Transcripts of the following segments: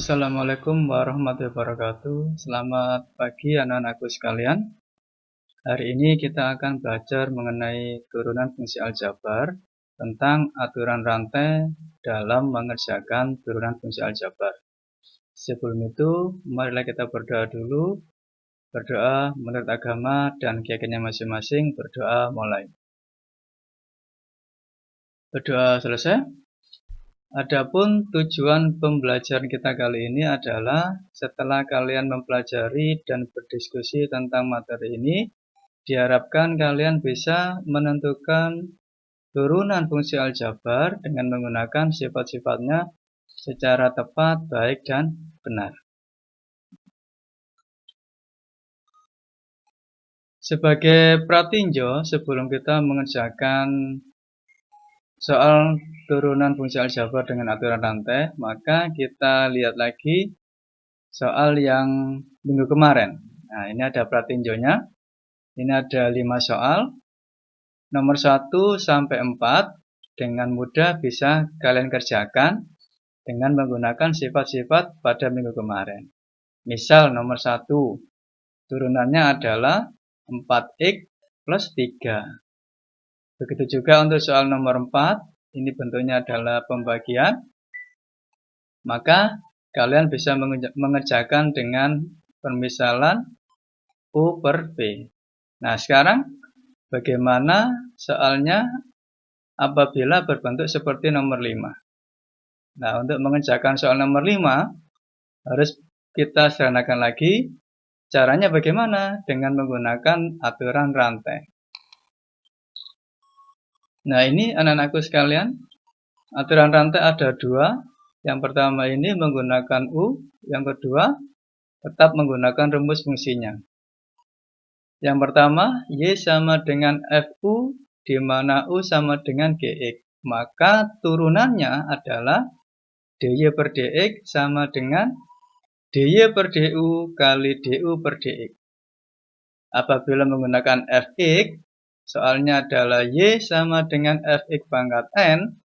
Assalamualaikum warahmatullahi wabarakatuh. Selamat pagi anak-anakku sekalian. Hari ini kita akan belajar mengenai turunan fungsi aljabar tentang aturan rantai dalam mengerjakan turunan fungsi aljabar. Sebelum itu, marilah kita berdoa dulu. Berdoa menurut agama dan keyakinan masing-masing. Berdoa mulai. Berdoa selesai. Adapun tujuan pembelajaran kita kali ini adalah setelah kalian mempelajari dan berdiskusi tentang materi ini, diharapkan kalian bisa menentukan turunan fungsi aljabar dengan menggunakan sifat-sifatnya secara tepat, baik, dan benar. Sebagai pratinjo, sebelum kita mengerjakan soal turunan fungsi aljabar dengan aturan rantai, maka kita lihat lagi soal yang minggu kemarin. Nah, ini ada pratinjonya. Ini ada 5 soal. Nomor 1 sampai 4 dengan mudah bisa kalian kerjakan dengan menggunakan sifat-sifat pada minggu kemarin. Misal nomor 1, turunannya adalah 4x plus 3. Begitu juga untuk soal nomor 4, ini bentuknya adalah pembagian. Maka kalian bisa mengerjakan dengan permisalan U per V. Nah, sekarang bagaimana soalnya apabila berbentuk seperti nomor 5? Nah, untuk mengerjakan soal nomor 5, harus kita sederhanakan lagi. Caranya bagaimana? Dengan menggunakan aturan rantai. Nah, ini anak-anakku sekalian, aturan rantai ada 2. Yang pertama ini menggunakan U, yang kedua tetap menggunakan rumus fungsinya. Yang pertama, Y sama dengan FU, di mana U sama dengan GX. Maka turunannya adalah DY per DX sama dengan DY per DU kali DU per DX. Apabila menggunakan Fx, soalnya adalah Y sama dengan Fx pangkat N,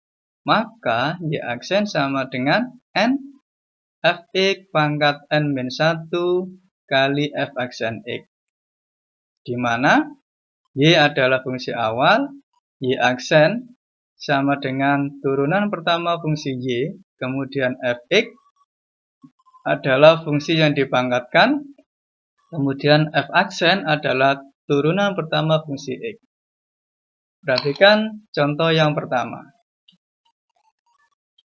maka Y aksen sama dengan N Fx pangkat N-1 kali F aksen X. Di mana Y adalah fungsi awal, Y aksen sama dengan turunan pertama fungsi Y, kemudian Fx adalah fungsi yang dipangkatkan, kemudian F aksen adalah turunan pertama fungsi X. Perhatikan contoh yang pertama.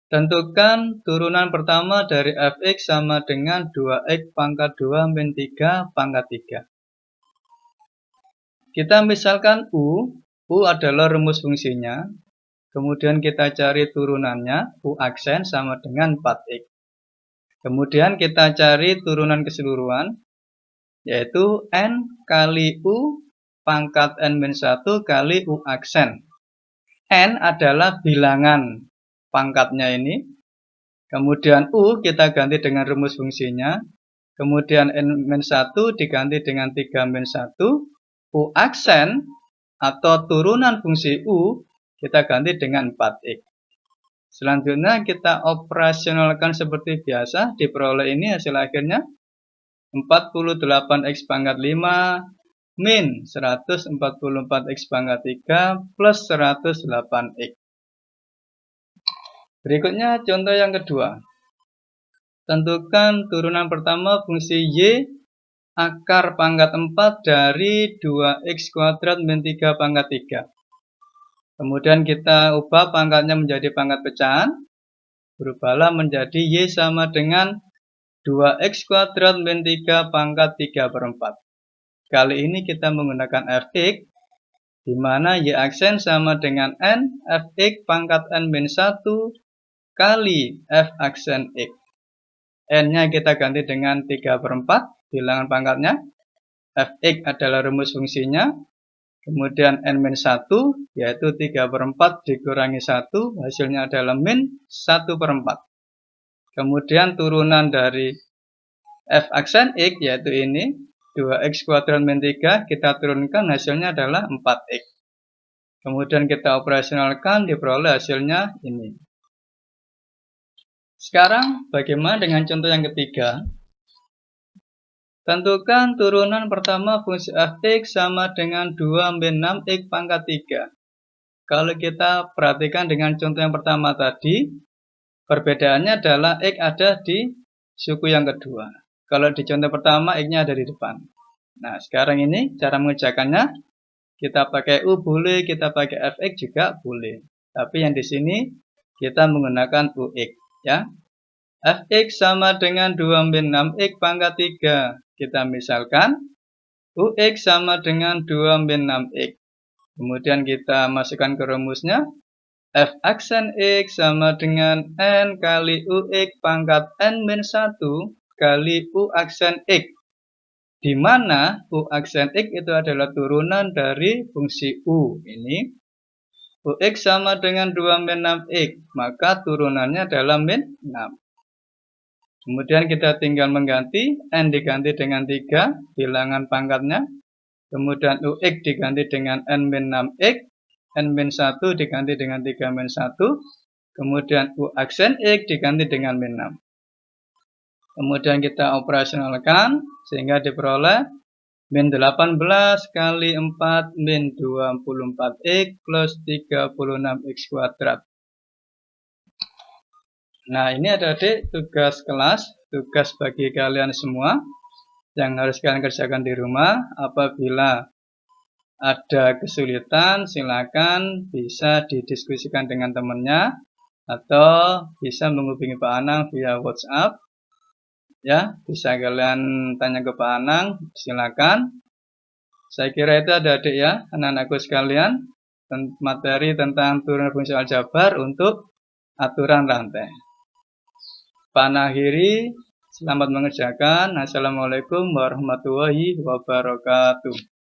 Tentukan turunan pertama dari Fx sama dengan 2x pangkat 2 min 3 pangkat 3. Kita misalkan U adalah rumus fungsinya, kemudian kita cari turunannya, U aksen sama dengan 4x. Kemudian kita cari turunan keseluruhan, yaitu N kali U pangkat N-1 kali U aksen. N adalah bilangan pangkatnya ini. Kemudian U kita ganti dengan rumus fungsinya. Kemudian N-1 diganti dengan 3-1. U aksen atau turunan fungsi U kita ganti dengan 4x. Selanjutnya kita operasionalkan seperti biasa. Diperoleh ini hasil akhirnya 48x pangkat 5 min 144x pangkat 3 plus 108x. Berikutnya contoh yang kedua. Tentukan turunan pertama fungsi Y akar pangkat 4 dari 2x kuadrat min 3 pangkat 3. Kemudian kita ubah pangkatnya menjadi pangkat pecahan. Berubahlah menjadi Y sama dengan 2x kuadrat min 3 pangkat 3 per 4. Kali ini kita menggunakan Fx, di mana Y aksen sama dengan N Fx pangkat N-1 kali F aksen X. N-nya kita ganti dengan 3 per 4, bilangan pangkatnya. Fx adalah rumus fungsinya. Kemudian N-1, yaitu 3 per 4 dikurangi 1, hasilnya adalah min 1 per 4. Kemudian turunan dari F aksen X, yaitu ini, 2x kuadrat min 3, kita turunkan, hasilnya adalah 4x. Kemudian kita operasionalkan, diperoleh hasilnya ini. Sekarang bagaimana dengan contoh yang ketiga? Tentukan turunan pertama fungsi f(x) sama dengan 2-6 x pangkat 3. Kalau kita perhatikan dengan contoh yang pertama tadi, perbedaannya adalah x ada di suku yang kedua. Kalau di contoh pertama, x-nya ada di depan. Nah, sekarang ini cara mengerjakannya, kita pakai u boleh, kita pakai fx juga boleh. Tapi yang di sini kita menggunakan ux, ya. Fx sama dengan 2-6 x pangkat 3. Kita misalkan ux sama dengan 2-6 x. Kemudian kita masukkan ke rumusnya. F aksen x sama dengan n kali ux pangkat n-1 kali u aksen x. Di mana u aksen x itu adalah turunan dari fungsi u ini. Ux sama dengan 2-6 x, maka turunannya adalah min 6. Kemudian kita tinggal mengganti, n diganti dengan 3, bilangan pangkatnya. Kemudian ux diganti dengan n-6x, n-1 diganti dengan 3-1. Kemudian u aksen x diganti dengan min 6. Kemudian kita operasionalkan, sehingga diperoleh min 18 kali 4 min 24x plus 36x kuadrat. Nah, ini adik-adik tugas kelas, tugas bagi kalian semua yang harus kalian kerjakan di rumah. Apabila ada kesulitan, silakan bisa didiskusikan dengan temannya atau bisa menghubungi Pak Anang via WhatsApp. Ya, bisa kalian tanya ke Pak Anang, silakan. Saya kira itu adik-adik ya, anak-anakku sekalian, materi tentang turunan fungsi aljabar untuk aturan rantai. Pak akhiri, selamat mengerjakan. Assalamualaikum warahmatullahi wabarakatuh.